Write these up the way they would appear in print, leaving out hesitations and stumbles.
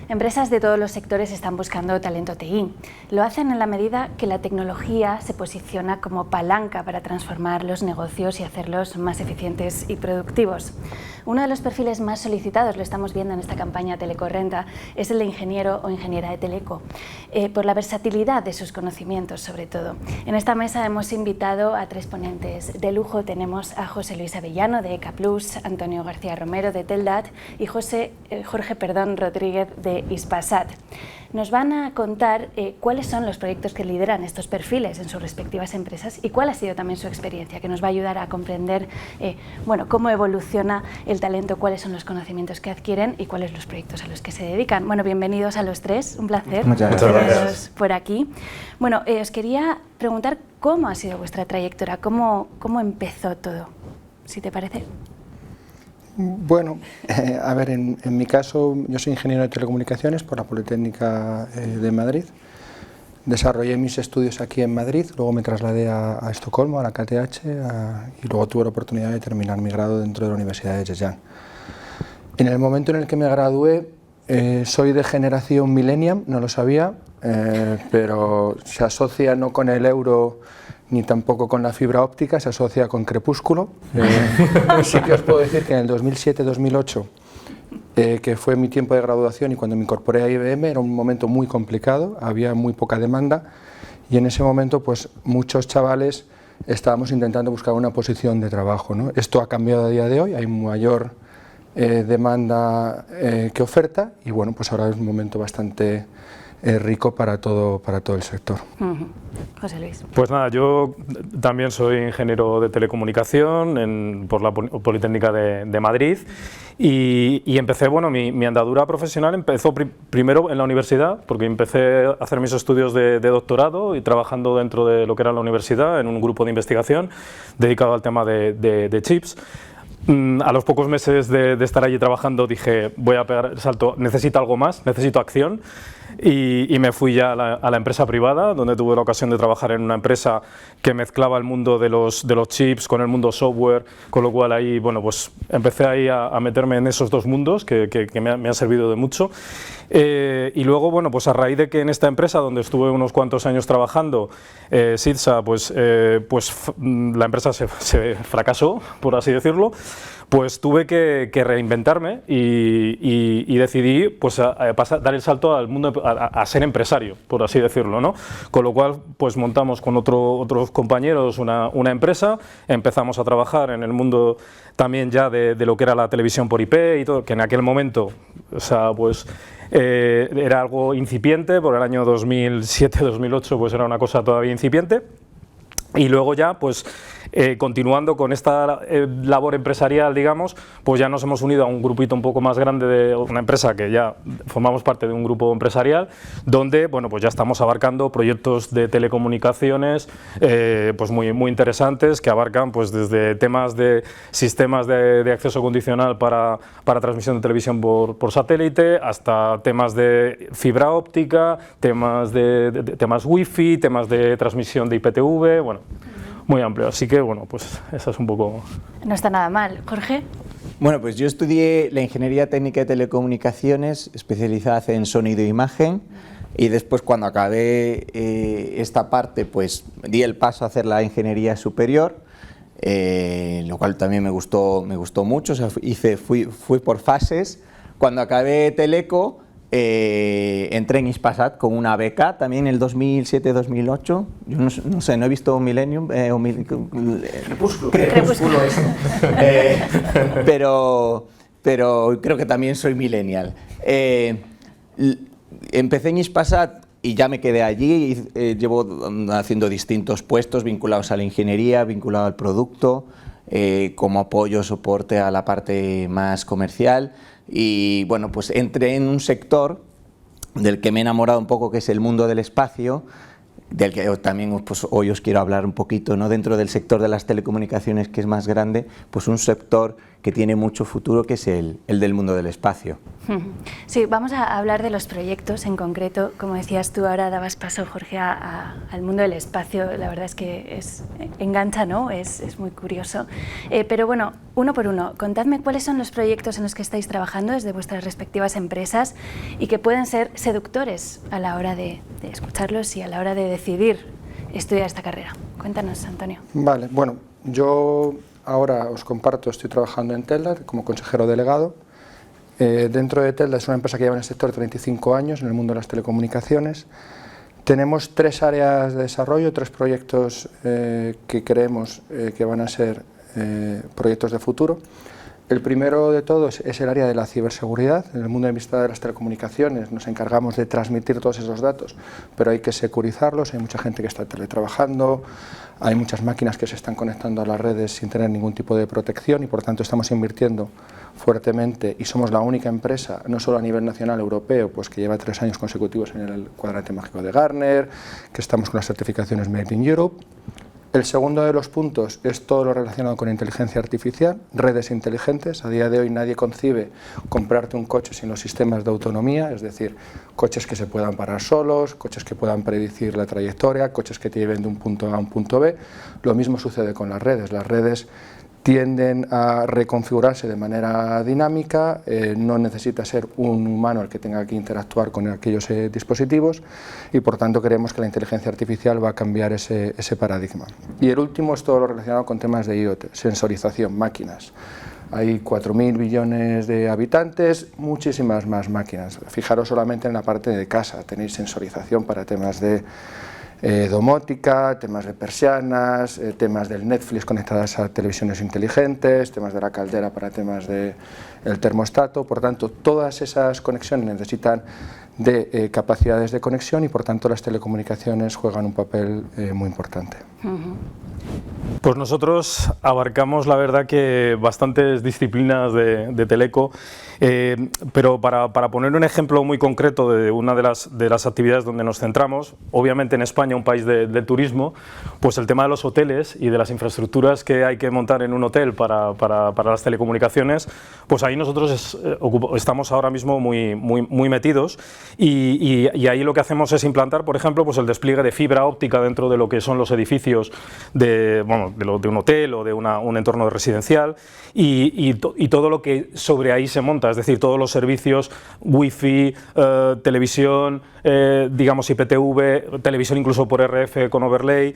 Empresas de todos los sectores están buscando talento TI. Lo hacen en la medida que la tecnología se posiciona como palanca para transformar los negocios y hacerlos más eficientes y productivos. Uno de los perfiles más solicitados, lo estamos viendo en esta campaña Telecorrenta, es el de ingeniero o ingeniera de teleco, por la versatilidad de sus conocimientos sobre todo. En esta mesa hemos invitado a 3 ponentes de lujo. Tenemos a José Luis Avellano de ECA Plus, Antonio García Romero de Teldat y Jorge Rodríguez de Hispasat. Nos van a contar cuáles son los proyectos que lideran estos perfiles en sus respectivas empresas y cuál ha sido también su experiencia, que nos va a ayudar a comprender cómo evoluciona el talento, cuáles son los conocimientos que adquieren y cuáles los proyectos a los que se dedican. Bueno, bienvenidos a los 3, un placer teneros por aquí. Bueno, os quería preguntar cómo ha sido vuestra trayectoria, cómo empezó todo, si te parece. Bueno, a ver, en mi caso, yo soy ingeniero de telecomunicaciones por la Politécnica de Madrid. Desarrollé mis estudios aquí en Madrid, luego me trasladé a Estocolmo, a la KTH, y luego tuve la oportunidad de terminar mi grado dentro de la Universidad de Zhejiang. En el momento en el que me gradué, soy de generación millennial, no lo sabía, pero se asocia no con el euro ni tampoco con la fibra óptica, se asocia con Crepúsculo. Sí que os puedo decir que en el 2007-2008, que fue mi tiempo de graduación y cuando me incorporé a IBM, era un momento muy complicado, había muy poca demanda y en ese momento pues muchos chavales estábamos intentando buscar una posición de trabajo, ¿no? Esto ha cambiado a día de hoy, hay mayor demanda que oferta y bueno, pues ahora es un momento bastante rico para todo el sector. José Luis. Pues nada, yo también soy ingeniero de telecomunicación por la Politécnica de Madrid y empecé, bueno, mi andadura profesional empezó primero en la universidad, porque empecé a hacer mis estudios de doctorado y trabajando dentro de lo que era la universidad en un grupo de investigación dedicado al tema de chips. A los pocos meses de estar allí trabajando dije, voy a pegar el salto, necesito algo más, necesito acción. Y me fui ya a la empresa privada, donde tuve la ocasión de trabajar en una empresa que mezclaba el mundo de los chips con el mundo software, con lo cual ahí, bueno, pues empecé ahí a meterme en esos dos mundos que me han servido de mucho. Y luego, bueno, pues a raíz de que en esta empresa, donde estuve unos cuantos años trabajando, SIDSA, pues la empresa se fracasó, por así decirlo, pues tuve que reinventarme y decidí pues dar el salto al mundo, a ser empresario, por así decirlo, ¿no? Con lo cual pues montamos con otros compañeros una empresa, empezamos a trabajar en el mundo también ya de lo que era la televisión por IP y todo, que en aquel momento, o sea, pues era algo incipiente, por el año 2007-2008 pues era una cosa todavía incipiente. Y luego ya, pues continuando con esta labor empresarial, digamos, pues ya nos hemos unido a un grupito un poco más grande de una empresa que ya formamos parte de un grupo empresarial, donde, bueno, pues ya estamos abarcando proyectos de telecomunicaciones pues muy interesantes, que abarcan pues desde temas de sistemas de acceso condicional para transmisión de televisión por satélite, hasta temas de fibra óptica, temas wifi, temas de transmisión de IPTV, bueno, muy amplio, así que bueno, pues esa es un poco... No está nada mal. ¿Jorge? Bueno, pues yo estudié la Ingeniería Técnica de Telecomunicaciones, especializada en sonido e imagen, y después cuando acabé esta parte, pues di el paso a hacer la Ingeniería Superior, lo cual también me gustó mucho, o sea, fui por fases. Cuando acabé Teleco, entré en Hispasat con una beca también en el 2007-2008. Yo no sé, no he visto Millennium Crepúsculo pero creo que también soy millennial. Empecé en Hispasat y ya me quedé allí y llevo haciendo distintos puestos vinculados a la ingeniería, vinculados al producto, como apoyo, soporte a la parte más comercial. Y bueno, pues entré en un sector del que me he enamorado un poco, que es el mundo del espacio, del que también pues, hoy os quiero hablar un poquito, ¿no? Dentro del sector de las telecomunicaciones, que es más grande, pues un sector que tiene mucho futuro, que es el del mundo del espacio. Sí, vamos a hablar de los proyectos en concreto. Como decías tú, ahora dabas paso, Jorge, al mundo del espacio. La verdad es que engancha, ¿no? Es muy curioso. Pero bueno, uno por uno, contadme cuáles son los proyectos en los que estáis trabajando desde vuestras respectivas empresas y que pueden ser seductores a la hora de escucharlos y a la hora de decidir estudiar esta carrera. Cuéntanos, Antonio. Vale, bueno, yo ahora os comparto, estoy trabajando en Telda como consejero delegado. Dentro de Telda es una empresa que lleva en el sector 35 años, en el mundo de las telecomunicaciones. Tenemos 3 áreas de desarrollo, 3 proyectos que creemos que van a ser proyectos de futuro. El primero de todos es el área de la ciberseguridad. En el mundo de vista de las telecomunicaciones nos encargamos de transmitir todos esos datos, pero hay que securizarlos, hay mucha gente que está teletrabajando, hay muchas máquinas que se están conectando a las redes sin tener ningún tipo de protección y por tanto estamos invirtiendo fuertemente y somos la única empresa, no solo a nivel nacional, europeo, pues que lleva 3 años consecutivos en el cuadrante mágico de Gartner, que estamos con las certificaciones Made in Europe. El segundo de los puntos es todo lo relacionado con inteligencia artificial, redes inteligentes. A día de hoy nadie concibe comprarte un coche sin los sistemas de autonomía, es decir, coches que se puedan parar solos, coches que puedan predecir la trayectoria, coches que te lleven de un punto A a un punto B. Lo mismo sucede con las redes. Las redes tienden a reconfigurarse de manera dinámica, no necesita ser un humano el que tenga que interactuar con aquellos dispositivos y por tanto creemos que la inteligencia artificial va a cambiar ese paradigma. Y el último es todo lo relacionado con temas de IoT, sensorización, máquinas. Hay 4.000 billones de habitantes, muchísimas más máquinas. Fijaros solamente en la parte de casa, tenéis sensorización para temas de domótica, temas de persianas, temas del Netflix conectadas a televisiones inteligentes, temas de la caldera para temas del termostato. Por tanto, todas esas conexiones necesitan de capacidades de conexión y por tanto las telecomunicaciones juegan un papel muy importante. Pues nosotros abarcamos, la verdad, que bastantes disciplinas de teleco, pero para poner un ejemplo muy concreto de una de las actividades donde nos centramos, obviamente en España, un país del turismo, pues el tema de los hoteles y de las infraestructuras que hay que montar en un hotel para las telecomunicaciones, pues ahí nosotros estamos ahora mismo muy metidos y ahí lo que hacemos es implantar, por ejemplo, pues el despliegue de fibra óptica dentro de lo que son los edificios de un hotel o de un entorno residencial y todo lo que sobre ahí se monta, es decir, todos los servicios wifi, televisión, digamos IPTV, televisión incluso por RF con overlay,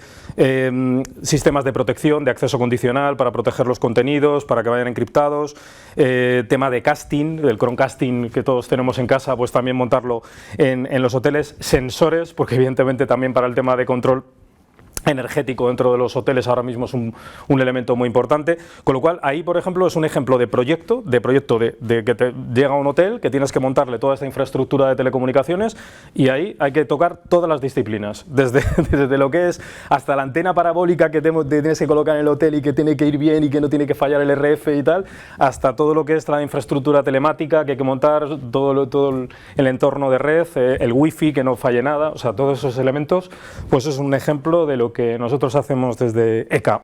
sistemas de protección, de acceso condicional para proteger los contenidos, para que vayan encriptados, tema de casting, del Chromecasting que todos tenemos en casa, pues también montarlo en los hoteles, sensores, porque evidentemente también para el tema de control energético dentro de los hoteles ahora mismo es un elemento muy importante, con lo cual ahí, por ejemplo, es un ejemplo de proyecto de que te llega a un hotel, que tienes que montarle toda esta infraestructura de telecomunicaciones y ahí hay que tocar todas las disciplinas, desde lo que es hasta la antena parabólica que tienes que colocar en el hotel y que tiene que ir bien y que no tiene que fallar el RF y tal, hasta todo lo que es la infraestructura telemática que hay que montar, todo el entorno de red, el wifi que no falle nada, o sea, todos esos elementos, pues es un ejemplo de lo que nosotros hacemos desde ECA.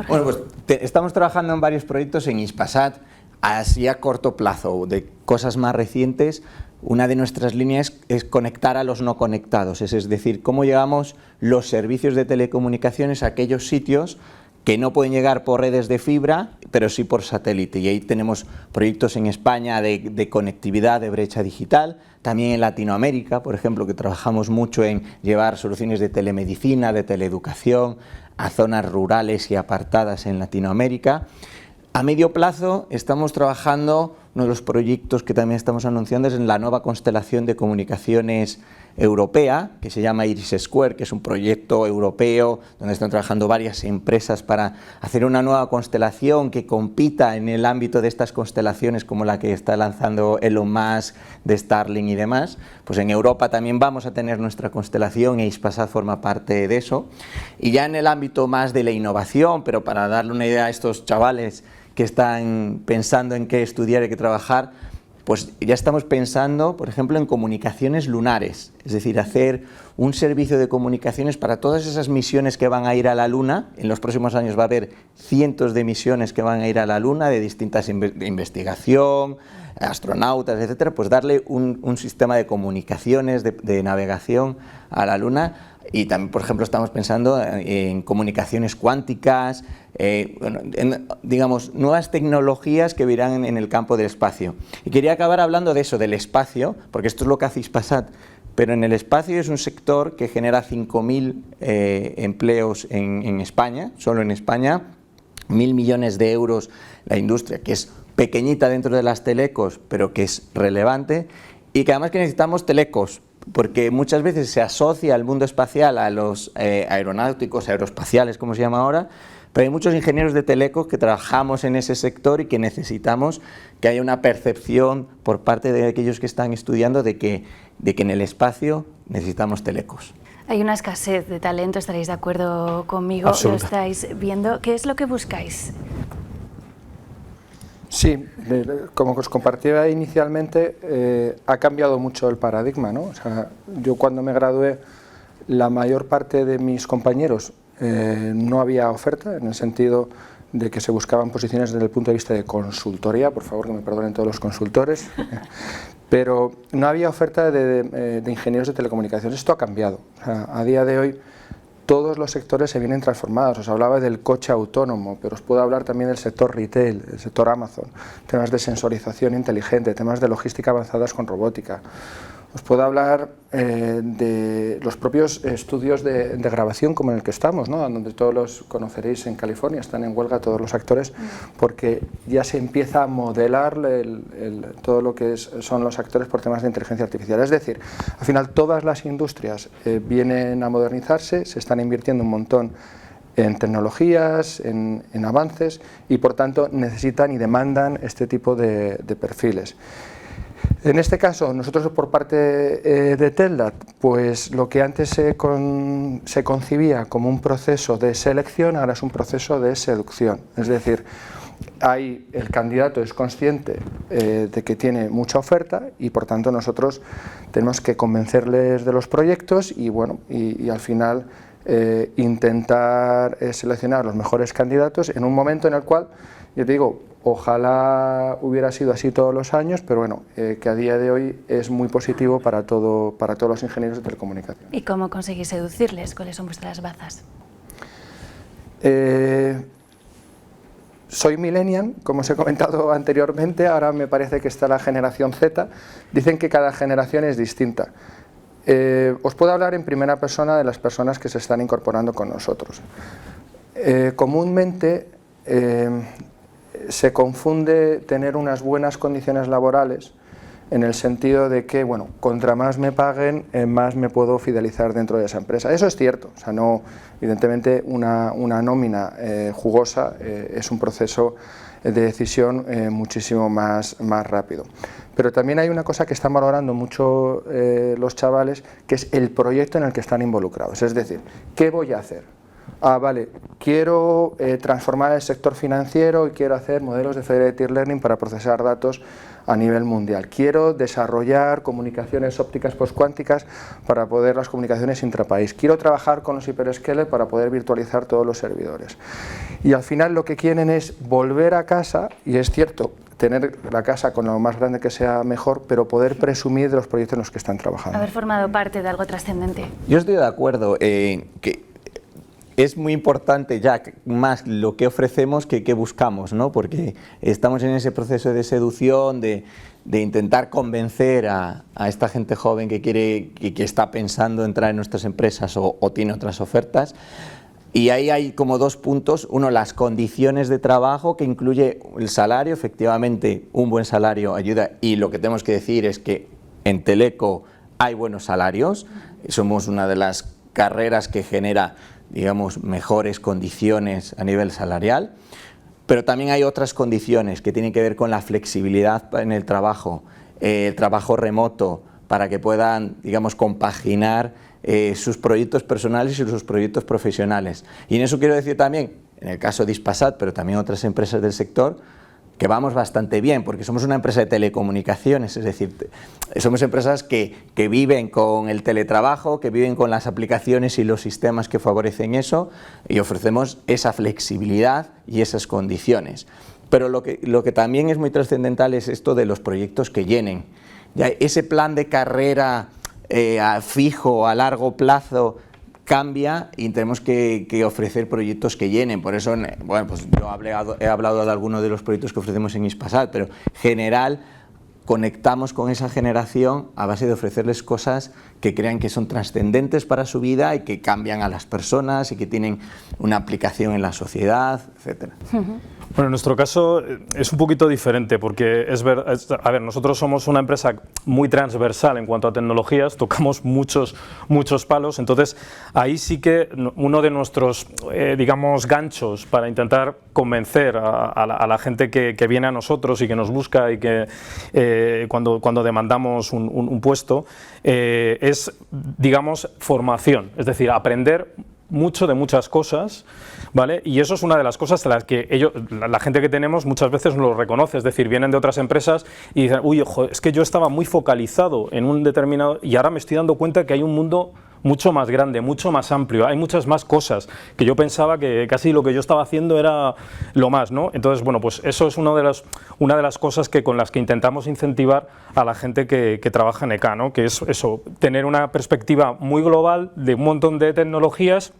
Bueno, pues estamos trabajando en varios proyectos en Hispasat, así a corto plazo, de cosas más recientes. Una de nuestras líneas es conectar a los no conectados, es decir, cómo llevamos los servicios de telecomunicaciones a aquellos sitios que no pueden llegar por redes de fibra, pero sí por satélite. Y ahí tenemos proyectos en España de conectividad, de brecha digital, también en Latinoamérica, por ejemplo, que trabajamos mucho en llevar soluciones de telemedicina, de teleeducación, a zonas rurales y apartadas en Latinoamérica. A medio plazo estamos trabajando, uno de los proyectos que también estamos anunciando es en la nueva constelación de comunicaciones europea, que se llama Iris Square, que es un proyecto europeo donde están trabajando varias empresas para hacer una nueva constelación que compita en el ámbito de estas constelaciones como la que está lanzando Elon Musk de Starlink y demás. Pues en Europa también vamos a tener nuestra constelación e Hispasat forma parte de eso. Y ya en el ámbito más de la innovación, pero para darle una idea a estos chavales que están pensando en qué estudiar y qué trabajar, pues ya estamos pensando, por ejemplo, en comunicaciones lunares, es decir, hacer un servicio de comunicaciones para todas esas misiones que van a ir a la Luna. En los próximos años va a haber cientos de misiones que van a ir a la Luna, de distintas investigación, astronautas, etcétera, pues darle un sistema de comunicaciones, de navegación a la Luna. Y también, por ejemplo, estamos pensando en comunicaciones cuánticas, digamos, nuevas tecnologías que virán en el campo del espacio. Y quería acabar hablando de eso, del espacio, porque esto es lo que hace Hispasat, pero en el espacio es un sector que genera 5.000 empleos en España, solo en España, 1.000 millones de euros la industria, que es pequeñita dentro de las telecos, pero que es relevante, y que además que necesitamos telecos, porque muchas veces se asocia al mundo espacial a los aeronáuticos, aeroespaciales, como se llama ahora, pero hay muchos ingenieros de telecos que trabajamos en ese sector y que necesitamos que haya una percepción por parte de aquellos que están estudiando de que en el espacio necesitamos telecos. Hay una escasez de talento, estaréis de acuerdo conmigo, lo estáis viendo. ¿Qué es lo que buscáis? Sí, como os compartía inicialmente, ha cambiado mucho el paradigma, ¿no? O sea, yo cuando me gradué, la mayor parte de mis compañeros no había oferta, en el sentido de que se buscaban posiciones desde el punto de vista de consultoría, por favor que me perdonen todos los consultores, pero no había oferta de ingenieros de telecomunicaciones. Esto ha cambiado. O sea, a día de hoy todos los sectores se vienen transformados. Os hablaba del coche autónomo, pero os puedo hablar también del sector retail, el sector Amazon, temas de sensorización inteligente, temas de logística avanzadas con robótica. Os puedo hablar de los propios estudios de grabación como en el que estamos, ¿no? Donde todos los conoceréis en California, están en huelga todos los actores porque ya se empieza a modelar todo lo que son los actores por temas de inteligencia artificial. Es decir, al final todas las industrias vienen a modernizarse, se están invirtiendo un montón en tecnologías, en avances y por tanto necesitan y demandan este tipo de perfiles. En este caso, nosotros por parte de Teldat, pues lo que antes se concibía como un proceso de selección, ahora es un proceso de seducción. Es decir, el candidato es consciente de que tiene mucha oferta y por tanto nosotros tenemos que convencerles de los proyectos y, bueno, y al final intentar seleccionar los mejores candidatos en un momento en el cual, yo te digo, ojalá hubiera sido así todos los años, pero bueno, que a día de hoy es muy positivo para todos los ingenieros de telecomunicación. ¿Y cómo conseguís seducirles? ¿Cuáles son vuestras bazas? Soy millennial, como os he comentado anteriormente, ahora me parece que está la generación Z. Dicen que cada generación es distinta. Os puedo hablar en primera persona de las personas que se están incorporando con nosotros. Comúnmente se confunde tener unas buenas condiciones laborales en el sentido de que, bueno, contra más me paguen, más me puedo fidelizar dentro de esa empresa. Eso es cierto, o sea, no, evidentemente una nómina jugosa es un proceso de decisión muchísimo más rápido. Pero también hay una cosa que están valorando mucho los chavales, que es el proyecto en el que están involucrados. Es decir, ¿qué voy a hacer? Vale, quiero transformar el sector financiero y quiero hacer modelos de Federated Learning para procesar datos a nivel mundial. Quiero desarrollar comunicaciones ópticas postcuánticas para poder las comunicaciones intrapaís. Quiero trabajar con los hyperscalers para poder virtualizar todos los servidores. Y al final lo que quieren es volver a casa, y es cierto, tener la casa con lo más grande que sea mejor, pero poder presumir de los proyectos en los que están trabajando. Haber formado parte de algo trascendente. Yo estoy de acuerdo que es muy importante ya más lo que ofrecemos que buscamos, ¿no? Porque estamos en ese proceso de seducción, de intentar convencer a esta gente joven que quiere, que está pensando entrar en nuestras empresas o tiene otras ofertas. Y ahí hay como dos puntos. Uno, las condiciones de trabajo, que incluye el salario. Efectivamente, un buen salario ayuda, y lo que tenemos que decir es que en Teleco hay buenos salarios. Somos una de las carreras que genera, digamos, mejores condiciones a nivel salarial, pero también hay otras condiciones que tienen que ver con la flexibilidad en el trabajo remoto, para que puedan, digamos, compaginar sus proyectos personales y sus proyectos profesionales. Y en eso quiero decir también, en el caso de Hispasat, pero también otras empresas del sector, que vamos bastante bien, porque somos una empresa de telecomunicaciones, es decir, somos empresas que viven con el teletrabajo, que viven con las aplicaciones y los sistemas que favorecen eso, y ofrecemos esa flexibilidad y esas condiciones. Pero lo que también es muy trascendental es esto de los proyectos que llenen. Ya ese plan de carrera fijo, a largo plazo, cambia y tenemos que ofrecer proyectos que llenen. Por eso, bueno, pues yo he hablado de algunos de los proyectos que ofrecemos en Hispasat, pero en general conectamos con esa generación a base de ofrecerles cosas que crean que son trascendentes para su vida y que cambian a las personas y que tienen una aplicación en la sociedad, etcétera. Bueno, en nuestro caso es un poquito diferente porque a ver, nosotros somos una empresa muy transversal en cuanto a tecnologías, tocamos muchos palos, entonces ahí sí que uno de nuestros, digamos, ganchos para intentar convencer a la gente que viene a nosotros y que nos busca y que cuando demandamos un puesto es, digamos, formación, es decir, aprender mucho de muchas cosas, ¿vale? Y eso es una de las cosas en las que la gente que tenemos muchas veces lo reconoce, es decir, vienen de otras empresas y dicen, uy, ojo, es que yo estaba muy focalizado en un determinado y ahora me estoy dando cuenta que hay un mundo mucho más grande, mucho más amplio, hay muchas más cosas que yo pensaba que casi lo que yo estaba haciendo era lo más, ¿no? Entonces, bueno, pues eso es una de las cosas con las que intentamos incentivar a la gente que trabaja en ECA, ¿no? Que es eso, tener una perspectiva muy global de un montón de tecnologías,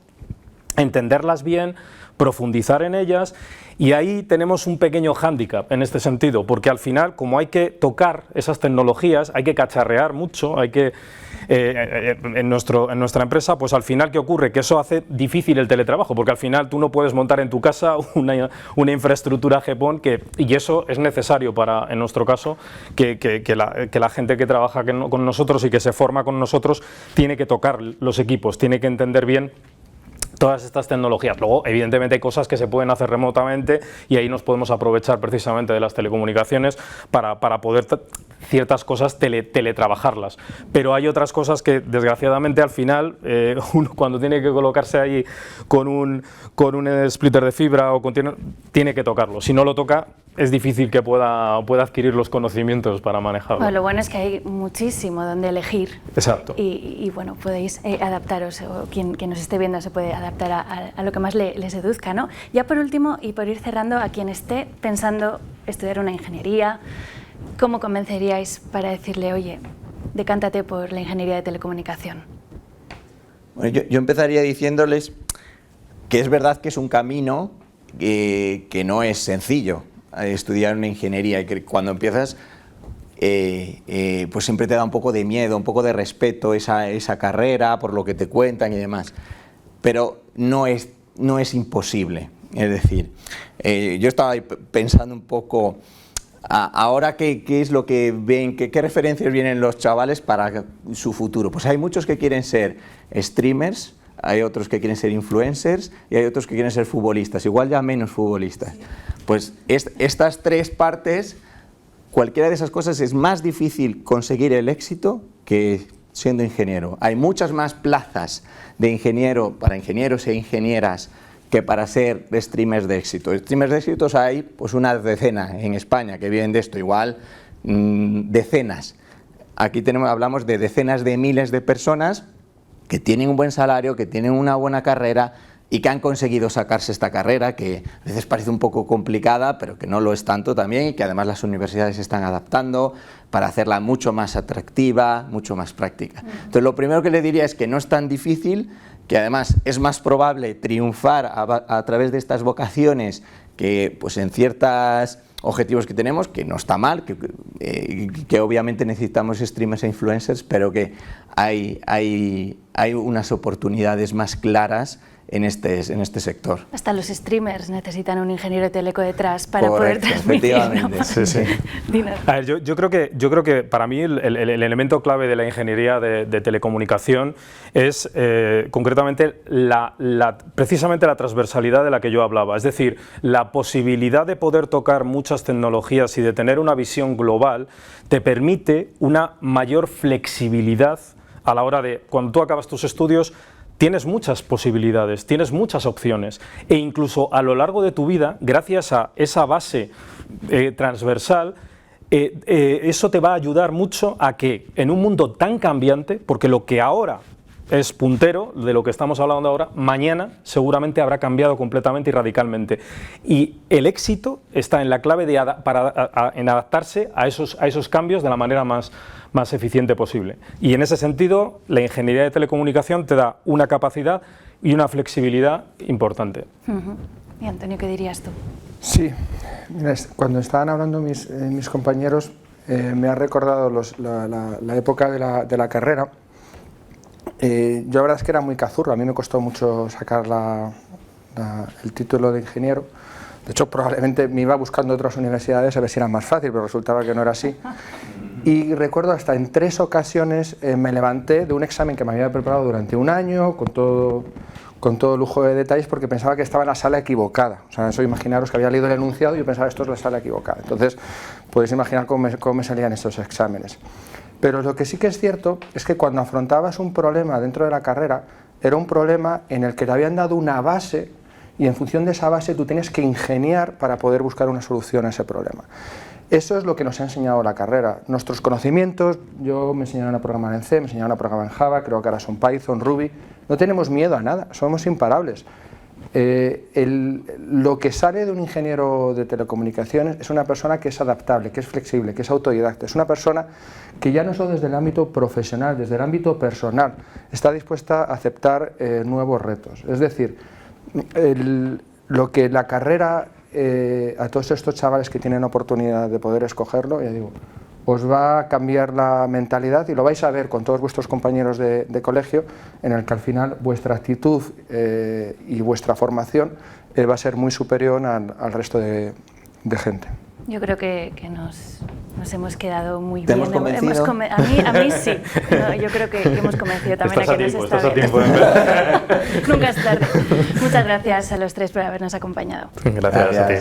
entenderlas bien, profundizar en ellas, y ahí tenemos un pequeño hándicap en este sentido, porque al final, como hay que tocar esas tecnologías, hay que cacharrear mucho, hay que en nuestra empresa, pues al final, ¿qué ocurre? Que eso hace difícil el teletrabajo, porque al final tú no puedes montar en tu casa una infraestructura GPON, y eso es necesario en nuestro caso, que la gente que trabaja con nosotros y que se forma con nosotros tiene que tocar los equipos, tiene que entender bien todas estas tecnologías. Luego, evidentemente, hay cosas que se pueden hacer remotamente y ahí nos podemos aprovechar precisamente de las telecomunicaciones para poder ciertas cosas teletrabajarlas. Pero hay otras cosas que, desgraciadamente, al final, uno cuando tiene que colocarse ahí con un splitter de fibra o tiene que tocarlo. Si no lo toca, es difícil que pueda adquirir los conocimientos para manejarlo. Bueno, lo bueno es que hay muchísimo donde elegir. Exacto. Y bueno, podéis adaptaros, o quien nos esté viendo se puede adaptar a lo que más le seduzca, ¿no? Ya por último, y por ir cerrando, a quien esté pensando estudiar una ingeniería, ¿cómo convenceríais para decirle, oye, decántate por la ingeniería de telecomunicación? Bueno, yo empezaría diciéndoles que es verdad que es un camino que no es sencillo estudiar una ingeniería, y que cuando empiezas pues siempre te da un poco de miedo, un poco de respeto esa carrera por lo que te cuentan y demás, pero no es imposible. Es decir, yo estaba pensando un poco ahora qué es lo que ven, qué referencias vienen los chavales para su futuro. Pues hay muchos que quieren ser streamers, hay otros que quieren ser influencers y hay otros que quieren ser futbolistas, igual ya menos futbolistas. Pues estas tres partes, cualquiera de esas cosas es más difícil conseguir el éxito que siendo ingeniero. Hay muchas más plazas de ingeniero para ingenieros e ingenieras que para ser streamers de éxito. Streamers de éxitos hay pues una decena en España que viven de esto, igual decenas. Aquí hablamos de decenas de miles de personas que tienen un buen salario, que tienen una buena carrera y que han conseguido sacarse esta carrera, que a veces parece un poco complicada, pero que no lo es tanto también, y que además las universidades se están adaptando para hacerla mucho más atractiva, mucho más práctica. Entonces, lo primero que le diría es que no es tan difícil, que además es más probable triunfar a través de estas vocaciones que pues en ciertos objetivos que tenemos, que no está mal, que obviamente necesitamos streamers e influencers, pero que hay unas oportunidades más claras en este sector. Hasta los streamers necesitan un ingeniero de teleco detrás para poder Correcto, transmitir, efectivamente. ¿no? Sí, sí. A ver, yo creo que para mí el elemento clave de la ingeniería de telecomunicación es concretamente precisamente la transversalidad de la que yo hablaba, es decir, la posibilidad de poder tocar muchas tecnologías y de tener una visión global te permite una mayor flexibilidad a la hora de, cuando tú acabas tus estudios, tienes muchas posibilidades, tienes muchas opciones e incluso a lo largo de tu vida, gracias a esa base transversal, eso te va a ayudar mucho a que en un mundo tan cambiante, porque lo que ahora es puntero de lo que estamos hablando ahora, mañana seguramente habrá cambiado completamente y radicalmente. Y el éxito está en la clave en adaptarse a esos cambios de la manera más eficiente posible. Y en ese sentido, la ingeniería de telecomunicación te da una capacidad y una flexibilidad importante. Y Antonio, ¿qué dirías tú? Sí, mira, cuando estaban hablando mis compañeros, me ha recordado la época de la carrera. Yo la verdad es que era muy cazurro, a mí me costó mucho sacar el título de ingeniero. De hecho, probablemente me iba buscando otras universidades a ver si era más fácil, pero resultaba que no era así. Y recuerdo hasta en 3 ocasiones me levanté de un examen que me había preparado durante un año, con todo lujo de detalles, porque pensaba que estaba en la sala equivocada. O sea, eso, imaginaros que había leído el enunciado y yo pensaba, esto es la sala equivocada. Entonces, podéis imaginar cómo me salían estos exámenes. Pero lo que sí que es cierto es que cuando afrontabas un problema dentro de la carrera, era un problema en el que te habían dado una base y en función de esa base tú tienes que ingeniar para poder buscar una solución a ese problema. Eso es lo que nos ha enseñado la carrera. Nuestros conocimientos, yo me enseñaron a programar en C, me enseñaron a programar en Java, creo que ahora son Python, Ruby, no tenemos miedo a nada, somos imparables. Lo que sale de un ingeniero de telecomunicaciones es una persona que es adaptable, que es flexible, que es autodidacta, es una persona que ya no solo desde el ámbito profesional, desde el ámbito personal, está dispuesta a aceptar nuevos retos. Es decir, lo que la carrera a todos estos chavales que tienen oportunidad de poder escogerlo, ya digo, os va a cambiar la mentalidad y lo vais a ver con todos vuestros compañeros de colegio, en el que al final vuestra actitud y vuestra formación va a ser muy superior al resto de gente. Yo creo que nos hemos quedado muy ¿Te bien. hemos convencido? A mí sí. No, yo creo que hemos convencido también a quienes Estás a tiempo. Nunca es tarde. Muchas gracias a los tres por habernos acompañado. Gracias a ti.